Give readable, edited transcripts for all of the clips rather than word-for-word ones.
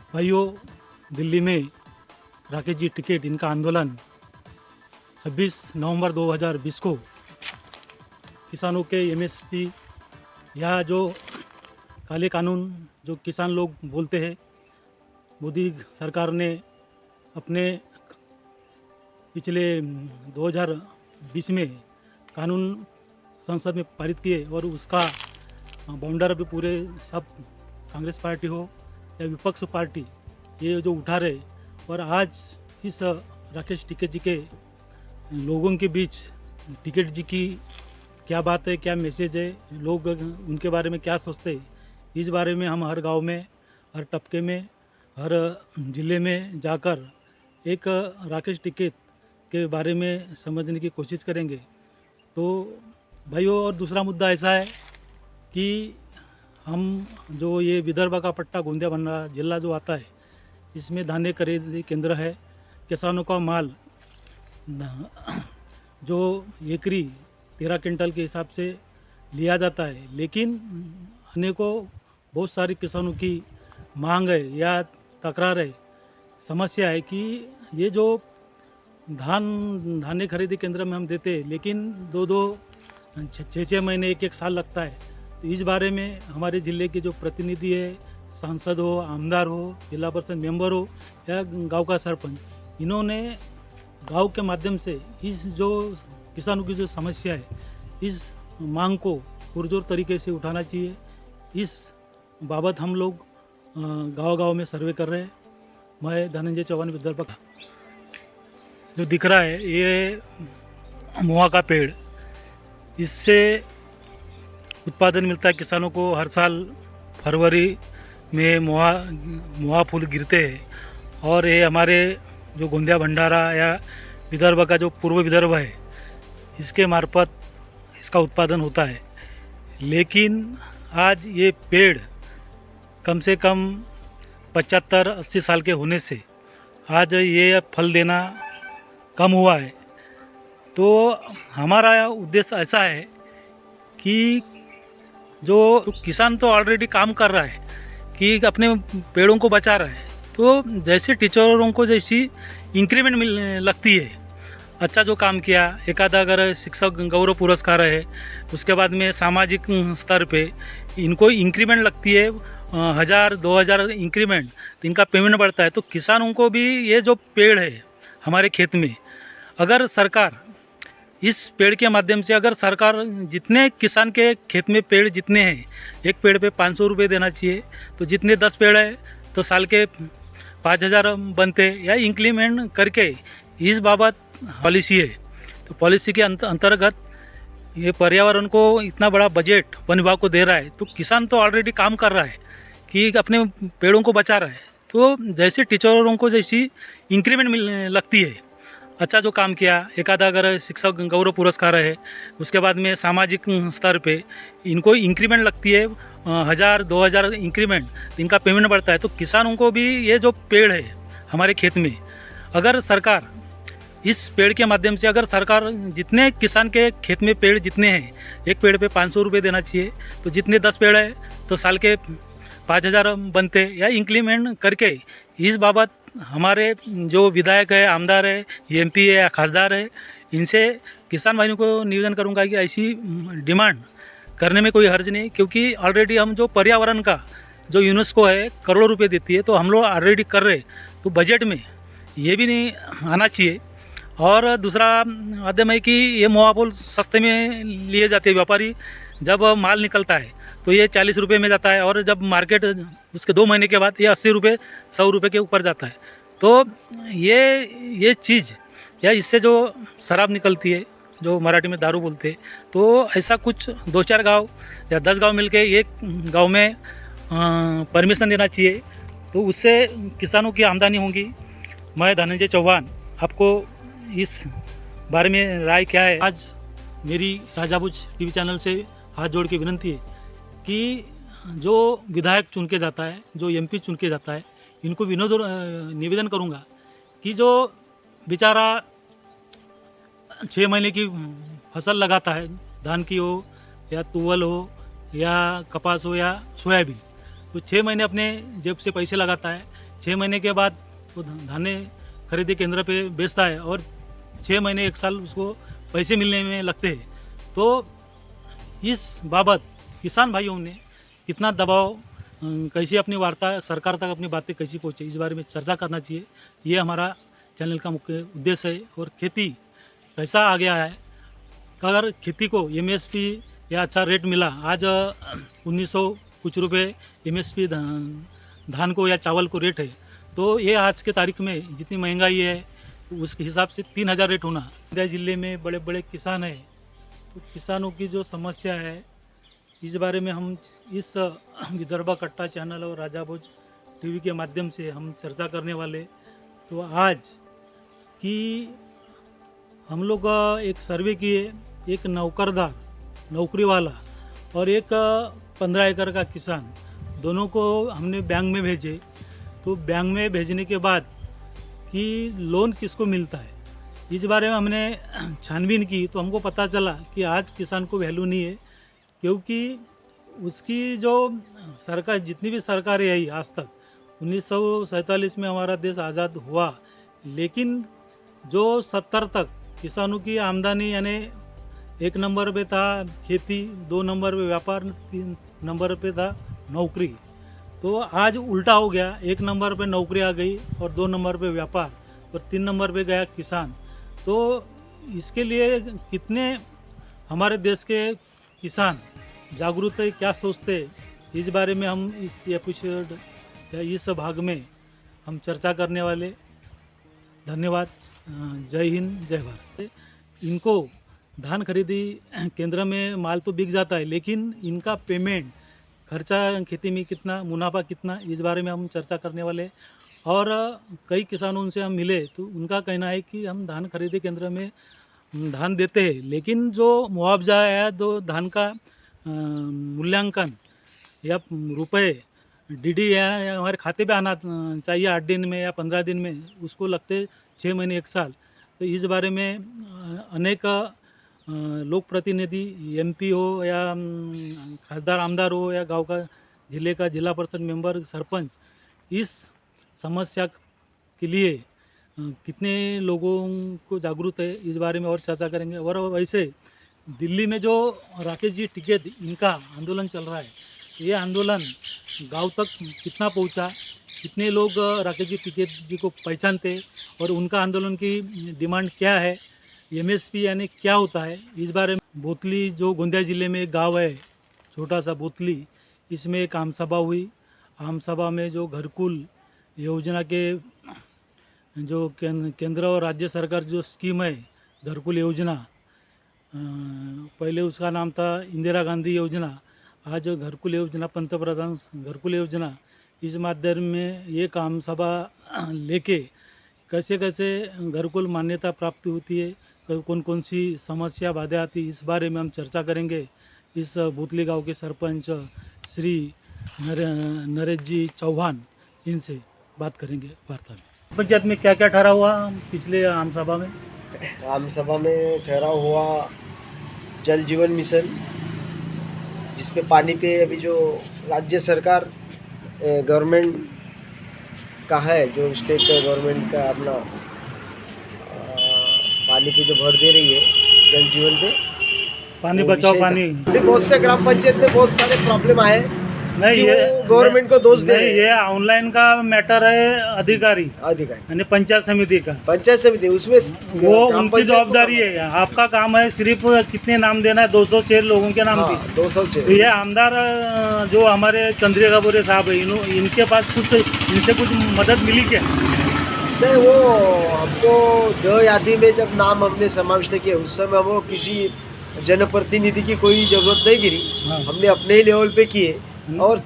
भाइयों, दिल्ली में राकेश जी टिकैत इनका आंदोलन 26 नवंबर 2020 को किसानों के एमएसपी या जो काले कानून जो किसान लोग बोलते हैं, मोदी सरकार ने अपने पिछले 2020 में कानून संसद में पारित किए और उसका बाउंडर भी पूरे सब कांग्रेस पार्टी हो या विपक्ष पार्टी ये जो उठा रहे। और आज इस राकेश टिकैत जी के लोगों के बीच टिकैत जी की क्या बात है, क्या मैसेज है, लोग उनके बारे में क्या सोचते हैं, इस बारे में हम हर गांव में, हर टपके में, हर ज़िले में जाकर एक राकेश टिकैत के बारे में समझने की कोशिश करेंगे। तो भाइयों, और दूसरा मुद्दा ऐसा है कि हम जो ये विदर्भ का पट्टा गोंदिया भंडारा जिला जो आता है, इसमें धान्य खरीदी केंद्र है। किसानों का माल जो एकरी 13 क्विंटल के हिसाब से लिया जाता है, लेकिन अनेकों बहुत सारी किसानों की मांग है या तकरार है, समस्या है कि ये जो धान्य खरीदी केंद्र में हम देते हैं, लेकिन 6 महीने 1 साल लगता है। तो इस बारे में हमारे ज़िले के जो प्रतिनिधि है, सांसद हो, आमदार हो, जिला परिषद मेंबर हो या गांव का सरपंच, इन्होंने गांव के माध्यम से इस जो किसानों की जो समस्या है, इस मांग को पुरजोर तरीके से उठाना चाहिए। इस बाबत हम लोग गांव-गांव में सर्वे कर रहे हैं। मैं धनंजय चौहान, विदर्भ का। जो दिख रहा है ये मुआ का पेड़, इससे उत्पादन मिलता है किसानों को। हर साल फरवरी में मुआ फूल गिरते हैं और ये हमारे जो गोंदिया भंडारा या विदर्भ का जो पूर्व विदर्भ है, इसके मार्फत इसका उत्पादन होता है। लेकिन आज ये पेड़ कम से कम 75-80 साल के होने से आज ये फल देना कम हुआ है। तो हमारा उद्देश्य ऐसा है कि जो किसान तो ऑलरेडी काम कर रहा है कि अपने पेड़ों को बचा रहा है, तो जैसे टीचरों को जैसी इंक्रीमेंट लगती है, अच्छा जो काम किया, एक आधा अगर शिक्षक गौरव पुरस्कार है, उसके बाद में सामाजिक स्तर पे इनको इंक्रीमेंट लगती है, 1000-2000 इंक्रीमेंट, तो इनका पेमेंट बढ़ता है। तो किसानों को भी ये जो पेड़ है हमारे खेत में, अगर सरकार इस पेड़ के माध्यम से, अगर सरकार जितने किसान के खेत में पेड़ जितने हैं, एक पेड़ पे 500 रुपये देना चाहिए, तो जितने 10 पेड़ है तो साल के 5000 बनते, या इंक्रीमेंट करके इस बाबत पॉलिसी है। तो पॉलिसी के अंतर्गत ये पर्यावरण को इतना बड़ा बजट वन विभाग को दे रहा है, तो किसान तो ऑलरेडी काम कर रहा है कि अपने पेड़ों को बचा रहा है। तो जैसे टीचरों को जैसी इंक्रीमेंट लगती है, अच्छा जो काम किया, एक आधा अगर शिक्षक गौरव पुरस्कार है, उसके बाद में सामाजिक स्तर पे इनको इंक्रीमेंट लगती है, 1000-2000 इंक्रीमेंट, तो इनका पेमेंट बढ़ता है। तो किसानों को भी ये जो पेड़ है हमारे खेत में, अगर सरकार इस पेड़ के माध्यम से, अगर सरकार जितने किसान के खेत में पेड़ जितने हैं, एक पेड़ पे 500 रुपये देना चाहिए, तो जितने 10 पेड़ है तो साल के 5000 बनते, या इंक्रीमेंट करके इस बाबत हमारे जो विधायक है, आमदार है, एमपी है या खासदार है, इनसे किसान भाइयों को निवेदन करूंगा कि ऐसी डिमांड करने में कोई हर्ज नहीं, क्योंकि ऑलरेडी हम जो पर्यावरण का जो यूनेस्को है करोड़ों रुपए देती है, तो हम लोग ऑलरेडी कर रहे, तो बजट में ये भी नहीं आना चाहिए। और दूसरा माध्यम है कि ये मुआ फूल सस्ते में लिए जाते हैं, व्यापारी जब माल निकलता है तो ये 40 रुपये में जाता है, और जब मार्केट उसके 2 महीने के बाद ये 80 रुपये 100 रुपये के ऊपर जाता है। तो ये चीज़, या इससे जो शराब निकलती है, जो मराठी में दारू बोलते हैं, तो ऐसा कुछ 2-4 गांव या 10 गांव मिलके एक गांव में परमिशन देना चाहिए, तो उससे किसानों की आमदनी होगी। मैं धनंजय चौहान, आपको इस बारे में राय क्या है? आज मेरी राजाबुज टीवी चैनल से हाथ जोड़ के विनती है कि जो विधायक चुन के जाता है, जो एमपी चुन के जाता है, इनको निवेदन करूंगा कि जो बेचारा 6 महीने की फसल लगाता है, धान की हो या तुवल हो या कपास हो या सोयाबीन, तो 6 महीने अपने जेब से पैसे लगाता है, 6 महीने के बाद वो धाने खरीदी केंद्र पे बेचता है और 6 महीने 1 साल उसको पैसे मिलने में लगते हैं। तो इस बाबत किसान भाइयों ने कितना दबाव, कैसे अपनी वार्ता सरकार तक अपनी बातें कैसी पहुँचे, इस बारे में चर्चा करना चाहिए। ये हमारा चैनल का मुख्य उद्देश्य है। और खेती कैसा आ गया है, अगर खेती को MSP या अच्छा रेट मिला, आज 1900 कुछ रुपये MSP धान को या चावल को रेट है, तो ये आज के तारीख में जितनी महंगाई है उसके हिसाब से 3000 रेट होना। गोंदिया जिले में बड़े बड़े किसान हैं, तो किसानों की जो समस्या है इस बारे में हम इस विदर्भ कट्टा चैनल और राजा भोज TV के माध्यम से हम चर्चा करने वाले। तो आज कि हम लोग एक सर्वे किए, एक नौकरदार नौकरी वाला और एक 15 एकड़ का किसान, दोनों को हमने बैंक में भेजे। तो बैंक में भेजने के बाद कि लोन किसको मिलता है, इस बारे में हमने छानबीन की, तो हमको पता चला कि आज किसान को वैल्यू नहीं है, क्योंकि उसकी जो सरकार, जितनी भी सरकारें आई आज तक, 1947 में हमारा देश आज़ाद हुआ, लेकिन जो 70 तक किसानों की आमदनी यानी 1 नंबर पे था खेती, 2 नंबर पे व्यापार, 3 नंबर पे था नौकरी। तो आज उल्टा हो गया, 1 नंबर पे नौकरी आ गई और 2 नंबर पे व्यापार और 3 नंबर पे गया किसान। तो इसके लिए कितने हमारे देश के किसान जागरूक है, क्या सोचते, इस बारे में हम इस एपिसोड या इस भाग में हम चर्चा करने वाले। धन्यवाद। जय हिंद, जय भारत। इनको धान खरीदी केंद्र में माल तो बिक जाता है, लेकिन इनका पेमेंट, खर्चा खेती में कितना, मुनाफा कितना, इस बारे में हम चर्चा करने वाले। और कई किसानों से हम मिले तो उनका कहना है कि हम धान खरीदी केंद्र में धान देते हैं, लेकिन जो मुआवजा है, जो धान का मूल्यांकन या रुपए DD है हमारे खाते पे आना चाहिए 8 दिन में या 15 दिन में, उसको लगते 6 महीने 1 साल। तो इस बारे में अनेक लोक प्रतिनिधि, MP हो या खासदार आमदार हो या गांव का, जिले का जिला परिषद मेंबर, सरपंच, इस समस्या के लिए कितने लोगों को जागरूक है, इस बारे में और चर्चा करेंगे। और वैसे दिल्ली में जो राकेश जी टिकैत, इनका आंदोलन चल रहा है, ये आंदोलन गांव तक कितना पहुंचा, कितने लोग राकेश जी टिकैत जी को पहचानते और उनका आंदोलन की डिमांड क्या है, MSP यानी क्या होता है, इस बारे में। बोतली जो गोंदिया ज़िले में एक गाँव है, छोटा सा बोतली, इसमें एक आम सभा हुई। आम सभा में जो घरकुल योजना के जो केंद्र और राज्य सरकार जो स्कीम है घरकुल योजना, पहले उसका नाम था इंदिरा गांधी योजना, आज घरकुल योजना, पंतप्रधान घरकुल योजना, इस माध्यम में ये काम सभा लेके कैसे कैसे घरकुल मान्यता प्राप्त होती है, कौन कौन सी समस्या बाधा आती है, इस बारे में हम चर्चा करेंगे। इस भूतली गांव के सरपंच श्री नरेश जी चौहान, इनसे बात करेंगे वार्ता में। पंचायत में क्या क्या ठहरा हुआ पिछले आम सभा में? आम सभा में ठहराव हुआ जल जीवन मिशन, जिसपे पानी पे अभी जो राज्य सरकार गवर्नमेंट का है, जो स्टेट गवर्नमेंट का अपना पानी पे जो भर दे रही है, जल जीवन पे पानी बचाओ पानी। बहुत से ग्राम पंचायत में बहुत सारे प्रॉब्लम आए, नहीं ये गवर्नमेंट को दोष दे रहे हैं। ये ऑनलाइन का मैटर है, अधिकारी यानी पंचायत समिति का, पंचायत समिति, उसमें वो उनकी जवाबदारी है। आपका काम है सिर्फ कितने नाम देना है, 206 लोगों के नाम दी। 206। तो ये आमदार जो हमारे चंद्रिका बोरे साहब है, इनके पास कुछ, इनसे कुछ मदद मिली क्या? नहीं, वो हमको द यादी में जब नाम हमने समाविष्ट किए, उस समय हमको किसी जनप्रतिनिधि की कोई जरूरत नहीं गिरी। हमने अपने ही लेवल पे किए, और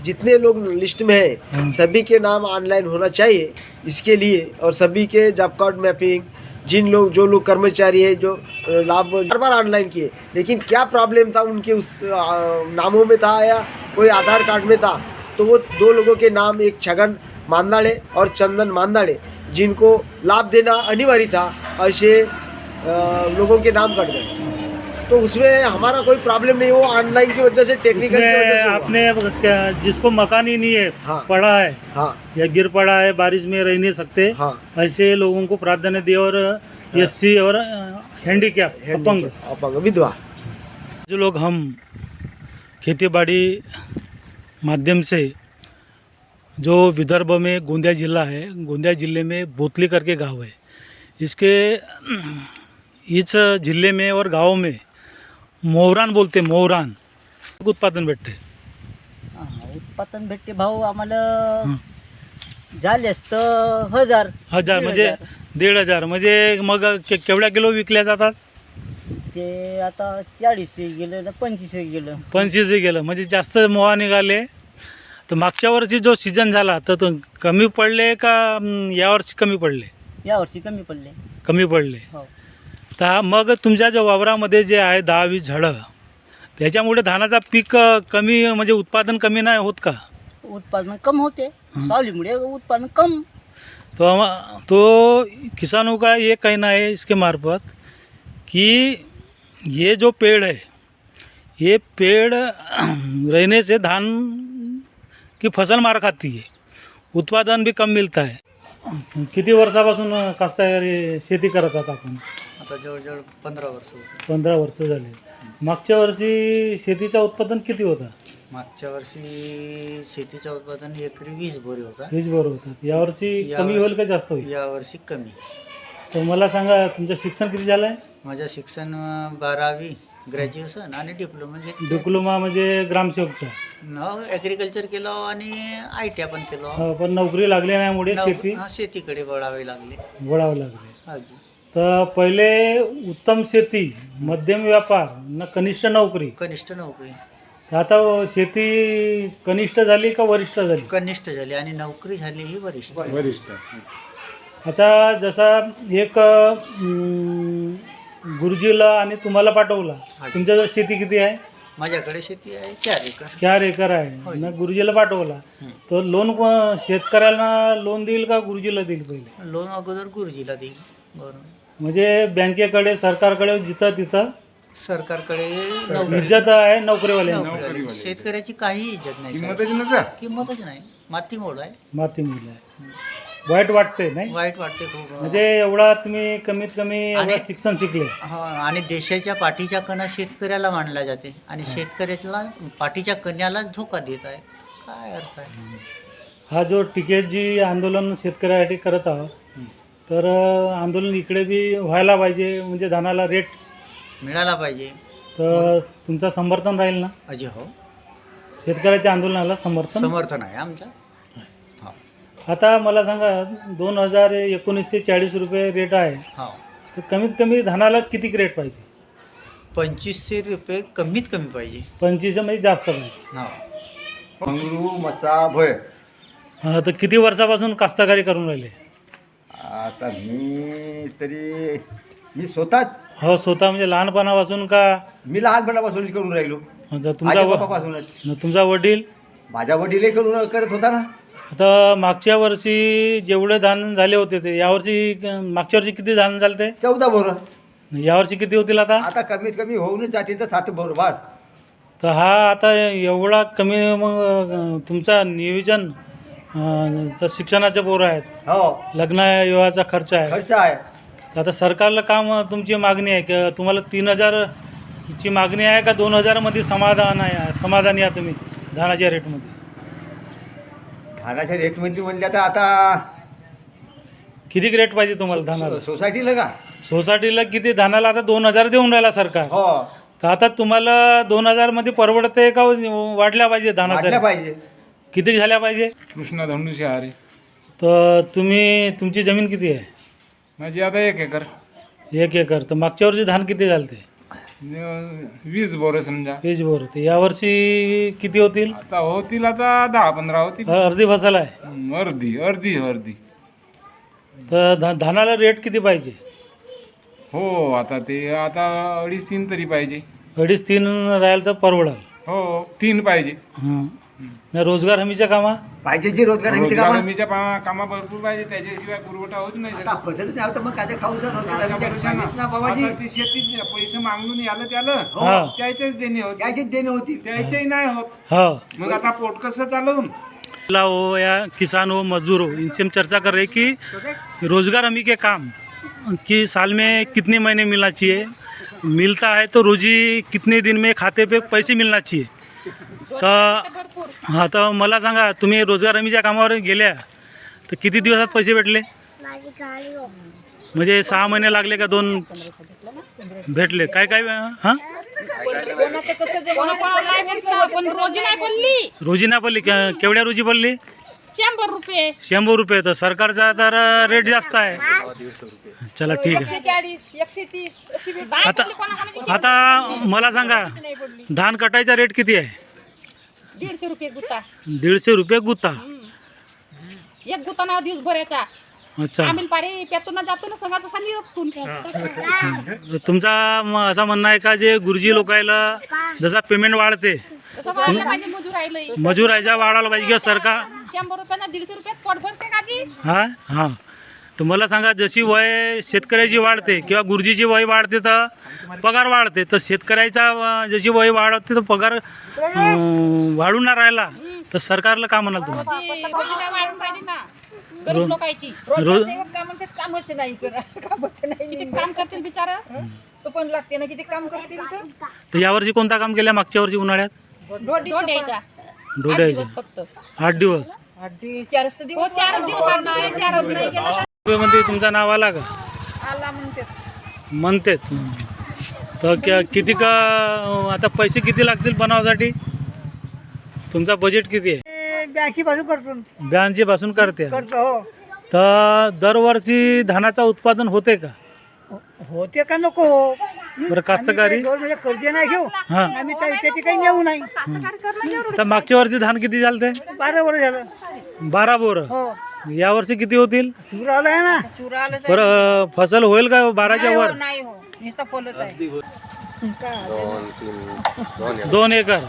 जितने लोग लिस्ट में हैं सभी के नाम ऑनलाइन होना चाहिए इसके लिए, और सभी के जॉब कार्ड मैपिंग, जो लोग कर्मचारी है जो लाभ बार ऑनलाइन किए। लेकिन क्या प्रॉब्लम था उनके उस नामों में था या कोई आधार कार्ड में था, तो वो 2 लोगों के नाम, एक छगन मांदाड़े और चंदन मांदाड़े, जिनको लाभ देना अनिवार्य था, ऐसे लोगों के नाम कट गए। तो उसमें हमारा कोई प्रॉब्लम नहीं, वो ऑनलाइन की वजह से, टेक्निकल की वजह से हुआ। आपने जिसको मकान ही नहीं है, हाँ। पड़ा है हाँ या गिर पड़ा है, बारिश में रह नहीं सकते, हाँ ऐसे लोगों को प्राधान्य दिए। और एससी और हैंडीकैप, अपंग, अपंग, विधवा, जो लोग हम खेती बाड़ी माध्यम से, जो विदर्भ में गोंदिया जिला है, गोंदिया जिले में बोतली करके गांव है, इसके इस जिले में और गांव में मोहरान बोलते, मोहरान उत्पादन भेटते। उत्पादन भेटते भाऊ आम्हाला हं. झालेच तर हजार हजार म्हणजे 1,500, म्हणजे मग केवढ्या किलो विकल्या जातात? ते आता 40 गेलं ना 25 गेलं. 25 गेलं, म्हणजे जास्त मोहा निघाले. तर मागच्या वर्षी जो सीझन झाला तर तो कमी पडले का यावर्षी कमी पडले? यावर्षी कमी पडले. कमी पडले. हो. तर मग तुमच्या ज्या वावरामध्ये जे आहे 10-20 झाडं, त्याच्यामुळे धानाचा पीक कमी, म्हणजे उत्पादन कमी नाही होत का? उत्पादन कम होते, हं. सावलीमुळे उत्पादन कम. तो किसानों का ये कहना है इसके मार्फत कि ये जो पेड़ है, ये पेड़ रहने से धान की फसल मार खाती है, उत्पादन भी कम मिलता है. किती वर्षापासून कास्तकारी शेती करत आहात आपण? आता जवळजवळ 15 वर्ष होते. 15 वर्ष झाले. मागच्या वर्षी शेतीचा उत्पादन किती होता? मागच्या वर्षी शेतीचं उत्पादन एकरी 20 बोरी होता. 20 बरोबर होतात. यावर्षी कमी होईल का जास्त होईल? यावर्षी कमी. तर मला सांगा, तुमचं शिक्षण किती झालं आहे? माझं शिक्षण 12वी ग्रॅज्युएशन आणि डिप्लोमा घेतलं. डिप्लोमा म्हणजे ग्रामसेवकचा. ॲग्रिकल्चर केलं आणि ITI पण केलं. पण नोकरी लागली नाहीमुळे शेती शेतीकडे वळावे लागले. वळावं लागले. अजून तर पहिले उत्तम शेती, मध्यम व्यापार न कनिष्ठ नोकरी. कनिष्ठ नोकरी. तर आता शेती कनिष्ठ झाली का वरिष्ठ झाली? कनिष्ठ झाली आणि नोकरी झाली ही वरिष्ठ. आता जसा एक गुरुजीला आणि तुम्हाला पाठवला, तुमच्याजवळ शेती किती आहे? माझ्याकडे शेती आहे 4 एकर. 4 एकर आहे. होय. ना गुरुजीला पाठवला तर लोन शेतकऱ्यांना लोन देईल का गुरुजीला देईल पहिले? लोन अगोदर गुरुजीला देईल. बरोबर. म्हणजे बँकेकडे, सरकारकडे, जिथं तिथं सरकारकडे इज्जत आहे नोकरीवाल्यांना. नोकरी. शेतकऱ्याची काही इज्जत नाही. किंमतच नाही. माती मोड आहे. माती मुलं आहे. वाईट वाटते नाही? वाईट वाटते खूप. म्हणजे एवढा तुम्ही कमीत कमी एवढं आणि- शिक्षण शिकले. हो, आणि देशाच्या पाठीच्या कणा शेतकऱ्याला मानला जाते आणि शेतकऱ्याला पाठीच्या कण्यालाच धोका देत आहे. काय अर्थ आहे? हा जो टिकेट जी आंदोलन शेतकऱ्यासाठी करत आहोत, तर आंदोलन इकडे बी व्हायला पाहिजे, म्हणजे धानाला रेट मिळाला पाहिजे. तर तुमचं समर्थन राहील ना? अजय हो, शेतकऱ्याच्या आंदोलनाला समर्थन. समर्थन आहे आमचं. हो आता मला सांगा, 2019 40 रुपये रेट आहे, हो. तर कमीत कमी धानाला किती रेट पाहिजे? 2500 रुपये कमीत कमी पाहिजे. 25 म्हणजे जास्त पाहिजे. हो. मंगरू मसा भय. तर किती वर्षापासून कास्तकारी करून राहिले? आता मी स्वतःच हो, स्वतः म्हणजे लहानपणापासून का? मी लहानपणापासूनच करून राहिलो. आता आजोबापासूनच. तुमचा वडील? माझ्या वडीलही करून करत होता ना. आता मागच्या वर्षी जेवढे धान झाले होते ते यावर्षी, मागच्या वर्षी किती धान झाले ते? 14 बोर. यावर्षी किती होतील आता? आता कमीत कमी होऊनच जातील तर 7 बोर बस. तर हा आता एवढा कमी, मग तुमचा नियोजन, शिक्षणाचे पोरं आहेत, हो, लग्न विवाहाचा खर्च आहे. खर्च आहे. तर आता सरकारला काम, तुमची मागणी आहे की तुम्हाला 3,000 ची मागणी आहे का 2,000 समाधानी आहे तुम्ही धानाच्या रेटमध्ये? धानाच्या रेटमध्ये म्हणल्या तर आता किती रेट पाहिजे तुम्हाला धानाला? सोसायटीला का? सोसायटीला किती धानाला? आता 2,000 देऊन राहिला सरकार. हो, तर आता तुम्हाला 2,000 मध्ये परवडते का वाढल्या पाहिजे धानाच्या वाटल्या रेट? पाहिजे. किती झाल्या पाहिजे? कृष्णा धनुष्य हरी. तर तुमची जमीन किती आहे? माझी आता 1 एकर. 1 एकर. तर मागच्या वर्षी धान किती झाले ते? 20 बोरं समजा. 20 बोर. तर यावर्षी किती होतील? आता होतील, आता 10-15 होतील. अर्धी फसल आहे. अर्धी. तर धानाला रेट किती पाहिजे? हो, आता 2.5-3 तरी पाहिजे. 2.5-3 राहील तर परवडाल. हो, 3 पाहिजे. हां. न रोजगार हमीच्या कामा पाहिजे जी रोजगार हमी ते रोजगार कामं. हमीच्या कामा भरपूर पाहिजे, त्याच्याशिवाय पुरवठा होत नाही आता फसलच नाही होत, मग काय ते खाऊ जर रोजगार हमीच्या पाहिजेत ना बाबाजी. आता ते शेतीचे पैसे मागून यालं त्याला हा. त्याचेच देणे होते, त्याचीच देणे होती. त्याचेही नाही होत. हो मग आता पोट कसं चालवून? ला हो या किसान हो मजदूर हो, इनसे हम चर्चा कर रहे हैं कि रोजगार हमी के काम कि साल में कितने महीने मिलना चाहिए, मिलता है तो रोजी कितने दिन में खाते पे पैसे मिलना चाहिए. तर हां, तर मला सांगा, तुम्ही रोजगार हमीच्या कामावर गेल्या तर किती दिवसात पैसे भेटले? म्हणजे 6 महिने लागले का 2 भेटले? काय काय हां पण रोजी नाही बोलली. रोजी ना पडली? केवढ्या रोजी पडली? 100 रुपये. 100 रुपये. तर सरकारचा तर रेट जास्त आहे. चला ठीक आहे. 140, 130 अशी भेटली. आता मला सांगा, धान कटायचा रेट किती आहे? 150 रुपये गुत्ता. 150 रुपये गुत्ता. एक गुत्ता ना दिवस भरायचा. अच्छा. आम्ही पारी पेतून जातो ना संघाचा साली रक्तून. तुमचा असं म्हणणं आहे का, जे गुरुजी लोकायला जसा पेमेंट वाढते, तसं वाढलं पाहिजे मजूर राहिलंय. मजुराच्या वाढायला पाहिजे किंवा सरकार 100 रुपये ना 150 रुपयात पोट भरते काजी. हां हां. तर मला सांगा, जशी वय शेतकऱ्याची वाढते किंवा गुरुजीची वय वाढते तर पगार वाढते, तर शेतकऱ्याचा जशी वय वाढते तर पगार वाढून नाही राहिला तर सरकारला का म्हणाल तुम्ही? रोजी नाही वाढून राहिली ना गरीब लोकांची. रोज कामच नाही कामच नाही किती काम करतील बिचारा. तो पण लागते ना किती काम करतील तर यावर्षी कोणता काम केलं? मागच्या वर्षी उन्हाळ्यात दोन द्यायचा. डोड्याचे फक्त 8 दिवस. 4 हो, दिवस 4 दिवस नाही, 4 दिवस. रुपयामध्ये तुमचं नाव आला का? आला म्हणते म्हणतेत. तर किती का आता पैसे किती लागतील बनावासाठी? तुमचा बजेट किती आहे? 82 पासून करतो 82 पासून करते. हो तर दरवर्षी धानाचं उत्पादन होते का? होते का नको हो बरं, कास्तकारी म्हणजे कर्ज नाही घेऊ हां. आम्ही त्याची काही नेऊ नाही तर मागच्या वर्षी धान किती झालते? 12 वर्ष झालं 12 बोर. हो यावर्षी किती होतील? चुरा आलाय ना बरं, फसल होईल का 12च्या वर? नाही हो नुसता फलच आहे 2 एकर.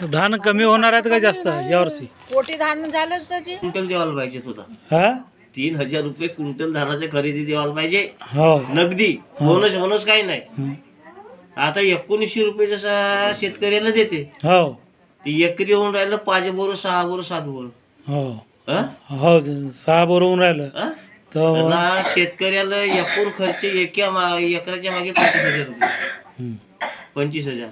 धान कमी होणार आहेत का जास्त यावर्षी? पोटी धान झालं तर ते क्विंटल द्यायला पाहिजे सुद्धा. हा 3000 रुपये क्विंटल धानाची खरेदी द्यायला पाहिजे हो. नगदी. बोनस काही नाही. हं. आता 1900 रुपये जसा शेतकऱ्याला देते, हो ती एकरी होऊन राहिलं 5 बोर 6 बोर 7 बोर. हो हं? हो 6 बोर होऊन राहिलं हं? तर ना शेतकऱ्याला एकूण खर्च एकराच्या मागे 25,000 रुपये. हं. 25,000.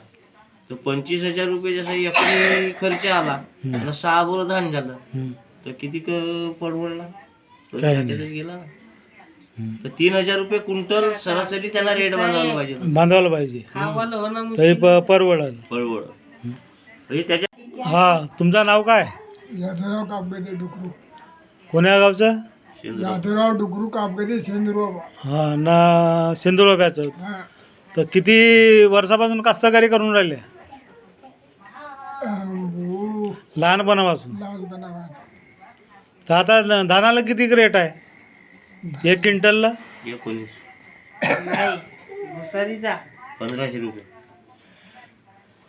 तर 25,000 रुपये जसा एकरी खर्च आला आणि 6 बोर धान झालं हं. तर किती परवडला? तो काही नाही. त्याच्यातच गेला ना. तर 3,000 रुपये क्विंटल सरासरी त्याला रेट बांधायला पाहिजे. बांधायला पाहिजे तरी परवडल. परवड म्हणजे त्याच्या हा, तुमचं नाव काय? यादवराव कापगदे डुकरू कोण्या गावचं? यादवराव डुकरू कापगदे शेंद्रबाबा हा ना, सिंधुरोब्याचं. तर किती वर्षापासून कास्तकारी करून राहिले? लहानपणापासून. तर आता धानाला किती रेट आहे 1 क्विंटलला? 19 1500 रुपये.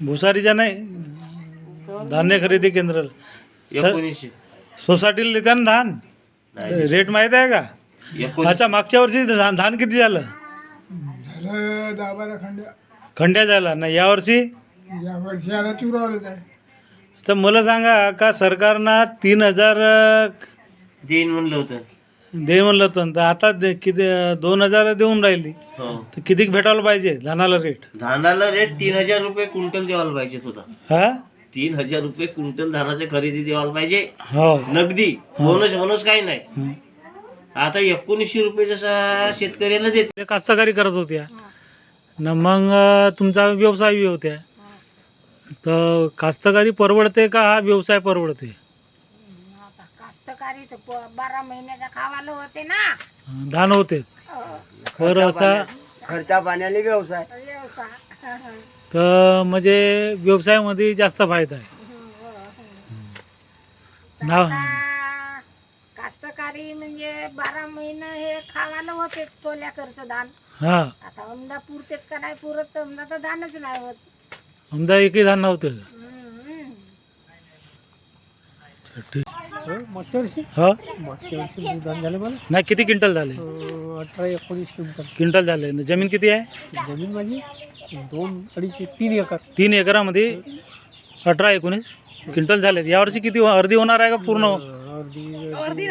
भुसारीच्या नाही, धान्य खरेदी केंद्राला. 1900 सोसायटीला देत्या ना धान? नाही. रेट माहीत आहे का? 19 अच्छा, मागच्या वर्षी धान किती झालं? झालं 10-12 खंड्या खंड्या झाला ना. यावर्षी या वर्षी आता चुरावलेच आहे. तर मला सांगा का, सरकारनं 3,000 देईन म्हणलं होतं. दे म्हणलं होतं, तर आता किती 2,000 देऊन राहिली, हो. तर किती भेटायला पाहिजे धानाला रेट? धानाला रेट 3,000 रुपये क्विंटल द्यायला पाहिजे सुद्धा. हा 3,000 रुपये क्विंटल धानाची खरेदी द्यायला पाहिजे हो. नगदी. बोनस काही नाही. हं. आता 1900 रुपये जसा शेतकऱ्याला देते. ते कास्तकारी करत होत्या ना, मग तुमचा व्यवसाय बी होत्या. तर कास्तकारी परवडते का हा व्यवसाय परवडते? कास्तकारी तर 12 महिन्याचा खावाला होते ना धान होते तर असा खर्चा पाण्याने व्यवसाय. तर म्हणजे व्यवसायामध्ये जास्त फायदा आहे. नाव कास्तकारी म्हणजे 12 महिने हे खावाला होते तोल्या खर्च धान. हा, आता आमदा पुरतेत का नाही पुरत तर आमदा तर धानच नाही होत. आमदा एकही धान नव्हतं. अच्छा ठीक. मागच्या वर्षी हा धान झाले मला नाही, किती क्विंटल झाले? 18-19 क्विंटल. क्विंटल झाले. जमीन किती आहे? जमीन माझी 2-2.5-3 एकर. 3 एकरामध्ये 18-19 क्विंटल झाले. यावर्षी किती अर्धी होणार आहे का पूर्ण? अर्धी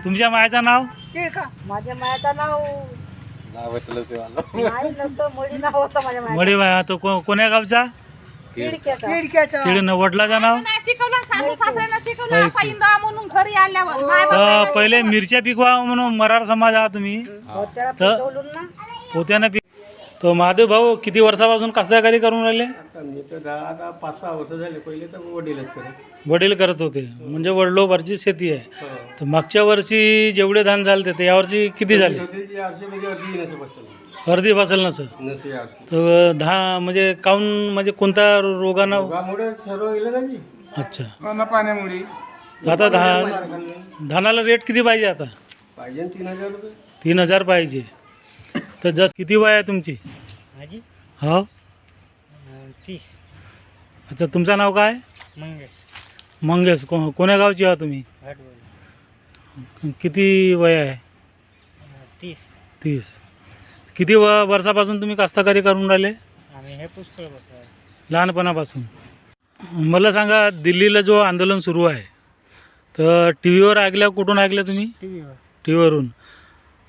तुमच्या मायाचं नाव? माझ्या मायाचं नाव नाही नसतं, मळी नाव होतं माझ्या माया. मडी माया. तो कोण्या गावचा? किडक्याचं. तिकडे वडिलाचं नाव? नाही शिकवलं, सासू सासऱ्यांना शिकवलं असा इंदा म्हणून घरी आल्यावर माय तर पहिले मिरच्या पिकवा म्हणून मरार समाज आहात तुम्ही. त्याला तर पिकवलं ना. पोत्यानं पीक. तो महादेव भाऊ किती वर्षापासून कास्तकारी करून राहिले? मी तर आता 5-6 वर्ष झाले. पहिले तर वडीलच करत. वडील करत होते म्हणजे वडिलोपार्जित शेती आहे. तर मागच्या वर्षी जेवढे धान झाले ते यावर्षी किती झाले? अर्धी फसल नसं. तर म्हणजे काऊन म्हणजे कोणत्या रोगानं? सर्व गेलं ना. अच्छा. पाण्यामुळे आता धानाला रेट किती पाहिजे आता? पाहिजे 3,000 रुपये. 3,000 पाहिजे. तर जस किती वय आहे तुमची? माझी हो. 30. अच्छा. तुमचं नाव काय? मंगेश. कोण्या गावची आहात तुम्ही? किती वय आहे? 30. किती वर्षापासून तुम्ही कास्तकारी करून राहिले? आम्ही हे पुष्कळ बघतो. लहानपणापासून. मला सांगा, दिल्लीला जो आंदोलन सुरू आहे तर टी व्हीवर ऐकल्या, कुठून ऐकलं तुम्ही? टीव्हीवर. टी व्हीवरून.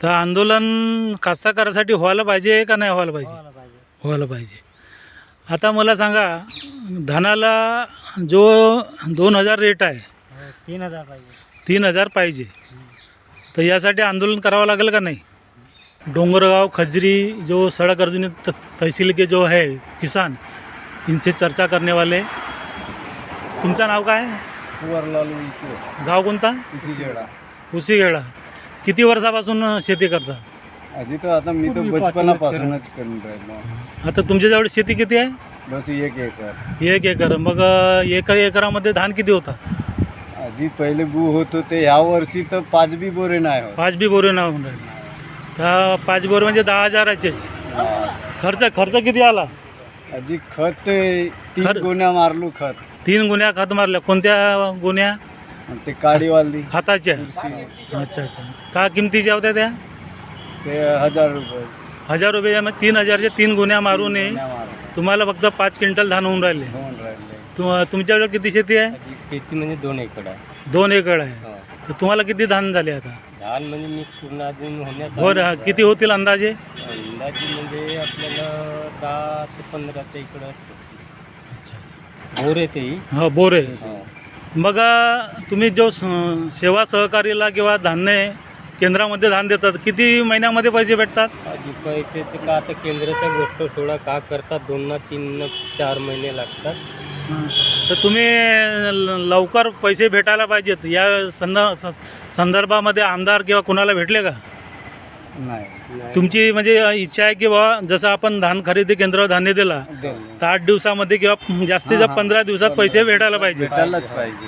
तर आंदोलन कास्तकारासाठी व्हायला पाहिजे का नाही व्हायला पाहिजे? व्हायला पाहिजे. आता मला सांगा, धानाला जो 2,000 रेट आहे, 3,000 पाहिजे. 3,000 पाहिजे. तर यासाठी आंदोलन करावं लागेल का नाही? डोंगरगांव खजरी जो सड़क अर्जुनी तहसील के जो है किसान, इनसे चर्चा करने वाले. तुमचं नाव काय? गाव कोणता? उसीगेडा. किती वर्षापासून शेती करता? आधी तर आता मी तर बचपनापासूनच करून राहिलो. आता तुमच्याजवळ शेती किती आहे? बस 1 एकर. 1 एकर. मग 1 एकरामध्ये धान किती होता? आधी पहिले बू होत होते. ह्या वर्षी तर 5 बी बोरे नाही होत. 5 बी बोरे नाव होऊन राहिले. तर 5 बोरे म्हणजे 10,000चे. खर्च किती आला? आधी खत 3 गुण्या मारलो. खत 3 गुण्या खत मारल्या. कोणत्या गुण्या? आणि ते काडीवाली खताच्या. अच्छा. का किमतीच्या होत्या त्या? ते 1,000 रुपये. 1,000 रुपयामध्ये 3,000चे 3 गुण्या मारून तुम्हाला फक्त 5 क्विंटल धान होऊन राहिले. तुमच्याकडे किती शेती आहे? शेती म्हणजे 2 एकर आहे. 2 एकर आहे. तर तुम्हाला किती धान झाले आता? धान म्हणजे मी पूर्ण अजून होण्यात हो. किती होतील अंदाजे? अंदाजे म्हणजे आपल्याला 10 ते 15 इकडं बोर येते. हो, बोरे. मग तुम्ही जो सेवा सहकारीला किंवा धान्य केंद्रामध्ये धान देतात, किती महिन्यामध्ये पैसे भेटतात? पैसे ते का आता केंद्राच्या गोष्ट थोडा का करतात, 2-3-4 महिने लागतात. तर तुम्ही लवकर पैसे भेटायला पाहिजेत. या संदर्भामध्ये आमदार किंवा कुणाला भेटले का? नाही. तुमची म्हणजे इच्छा आहे की बाबा जसं आपण धान खरेदी केंद्रावर धान्य दिला तर 8 दिवसामध्ये किंवा जास्तीत जास्त 15 दिवसात पैसे भेटायला पाहिजे.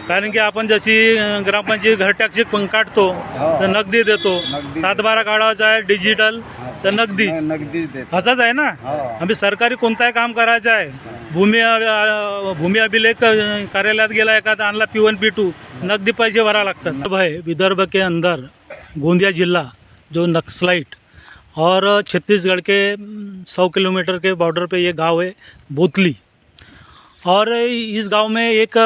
कारण की आपण जशी ग्रामपंचायत घर टॅक्स काढतो तर नगदी देतो. 7-12 काढायचा आहे डिजिटल तर नगदी. असंच आहे ना. आम्ही सरकारी कोणताही काम करायचं आहे, भूमी अभिलेख कार्यालयात गेला एखादा आणला P1 P2, नगदी पैसे भरावे लागतात. भाई विदर्भ के अंदर गोंदिया जिला जो नक्सलाइट और छत्तीसगढ़ के 100 किलोमीटर के बॉर्डर पे ये गांव है बोतली. और इस गांव में एक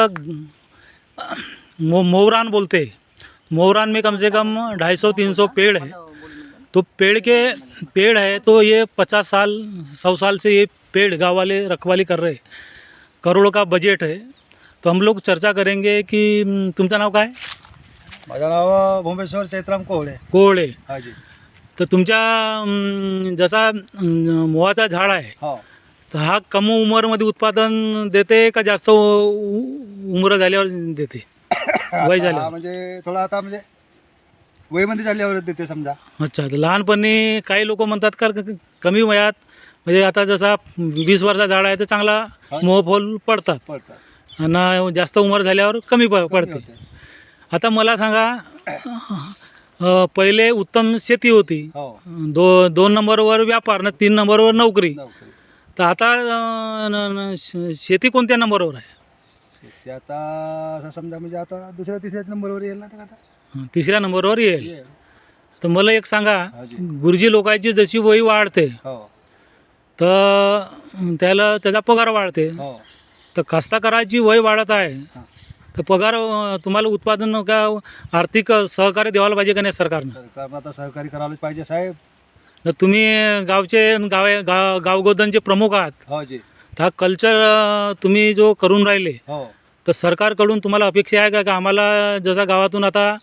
मोवरान बोलते हैं. मोवरान में कम से कम 250-300 पेड़ है. तो पेड़ है तो ये 50 साल 100 साल से ये पेड़ गाँव वाले रखवाली कर रहे. करोड़ों का बजट है. तो हम लोग चर्चा करेंगे की तुमचं नाव काय? माझं नाव भोमेश्वर चैत्राम कोहळे. हा जी. तर तुमच्या जसा मोहाचा झाड आहे तर हा कमी उमरमध्ये उत्पादन देते का जास्त उमर झाल्यावर देते? वय झाल्यावर म्हणजे थोडा आता म्हणजे वयमध्ये झाल्यावर देते समजा. अच्छा. तर लहानपणी काही लोक म्हणतात का कमी वयात म्हणजे आता जसा 20 वर्षाचा झाड आहे तर चांगला मोहफूल पडतात आणि जास्त उमर झाल्यावर कमी पडते. आता मला सांगा, पहिले उत्तम शेती होती, 2 नंबरवर व्यापार ना 3 नंबरवर नोकरी. तर आता शेती कोणत्या नंबरवर आहे? ते आता असं समजा म्हणजे आता दुसऱ्या तिसऱ्या नंबरवर येईल ना ते आता. तिसऱ्या नंबरवर येईल. तर मला एक सांगा, हा जी. गुरुजी लोकांची जशी वय वाढते हो तर त्याचा पगार वाढते. हो तर कास्तकाराची वय वाढत आहे हा. तर पगार तुम्हाला उत्पादन का आर्थिक सहकार्य द्यायला पाहिजे का नाही सरकारनं? सरकारनं आता सहकारी करायलाच पाहिजे साहेब. तर तुम्ही गावगोदनचे प्रमुख आहात, हो जी. तर हा कल्चर तुम्ही जो करून राहिले हो तर सरकारकडून तुम्हाला अपेक्षा आहे का आम्हाला जसा गावातून आता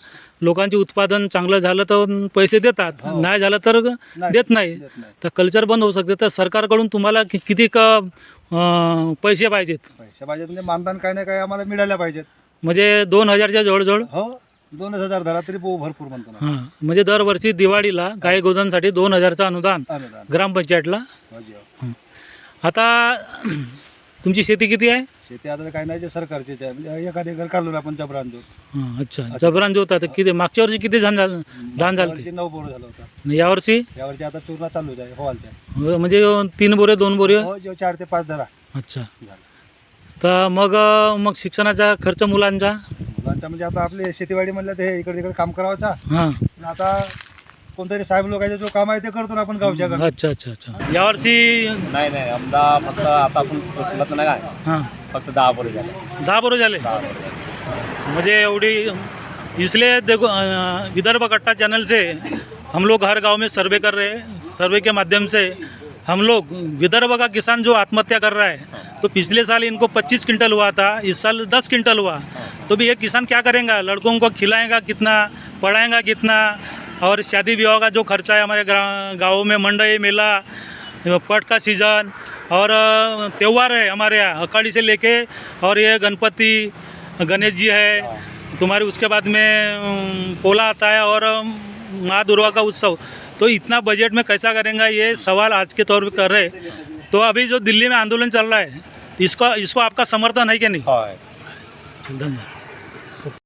लोकांचे उत्पादन चांगलं झालं तर पैसे देतात, हो. नाही झालं तर देत नाही. देत नाही. तर कल्चर बंद होऊ शकते. तर सरकारकडून तुम्हाला किती पैसे पाहिजेत? पैसे पाहिजेत म्हणजे मानधन काय नाही काय आम्हाला मिळायला पाहिजेत. म्हणजे 2000च्या जवळजवळ. हो 2000 धरा तरी भरपूर म्हणतो ना. हां, म्हणजे दरवर्षी दिवाळीला गाय गोदांसाठी 2000चं अनुदान अनुदान. ग्रामपंचायतला. हो जी हो. आता तुमची शेती किती आहे? शेती आता काय नाही जे सरकारचेच आहे म्हणजे एखादे घर काढलो आपण जबरान जो. हां, अच्छा. जबरान जो होता तर किती मागच्या वर्षी किती धान झालं ते? 9 बोर झालं होतं. आणि यावर्षी यावरची आता चूर्ण चालू आहे होवालच्या. म्हणजे 3 बोरे 2 बोरे. हो जो 4 ते 5 धरा अच्छा. झालं. तर मग शिक्षणाचा खर्च मुलांचा? मुलांचा म्हणजे आता आपले शेतीवाडी म्हणलं ते इकडे तिकडे काम करावाचा. हां, आणि आता कोणतरी साहेब लोकांचे जो काम आहे ते करतो ना आपण गावच्या गावी. अच्छा अच्छा अच्छा. यावर्षी नाही नाही आमदा फक्त आता आपण म्हटलं तर नाही काय हां फक्त 10 बोरे झाले. 10 बोरे झाले. मुझे एवढी इसलिए देखो विदर्भ कट्टा चैनल से हम लोग हर गांव में सर्वे कर रहे हैं. सर्वे के माध्यम से हम लोग विदर्भ का किसान जो आत्महत्या कर रहा है तो पिछले साल इनको 25 क्विंटल हुआ था, इस साल 10 क्विंटल हुआ. तो भी ये किसान क्या करेगा? लड़कों को खिलाएगा कितना, पढ़ाएगा कितना, और शादी विवाह का जो खर्चा है हमारे गाँव में, मंडई मेला, पट का सीज़न और त्यौहार है हमारे यहाँ अखाड़ी से लेके, और ये गणपति गणेश जी है तुम्हारे, उसके बाद में पोला आता है और माँ दुर्गा का उत्सव. तो इतना बजट में कैसा करेंगे ये सवाल आज के तौर पे कर रहे. तो अभी जो दिल्ली में आंदोलन चल रहा है इसको आपका समर्थन है कि नहीं? होय. धन्यवाद.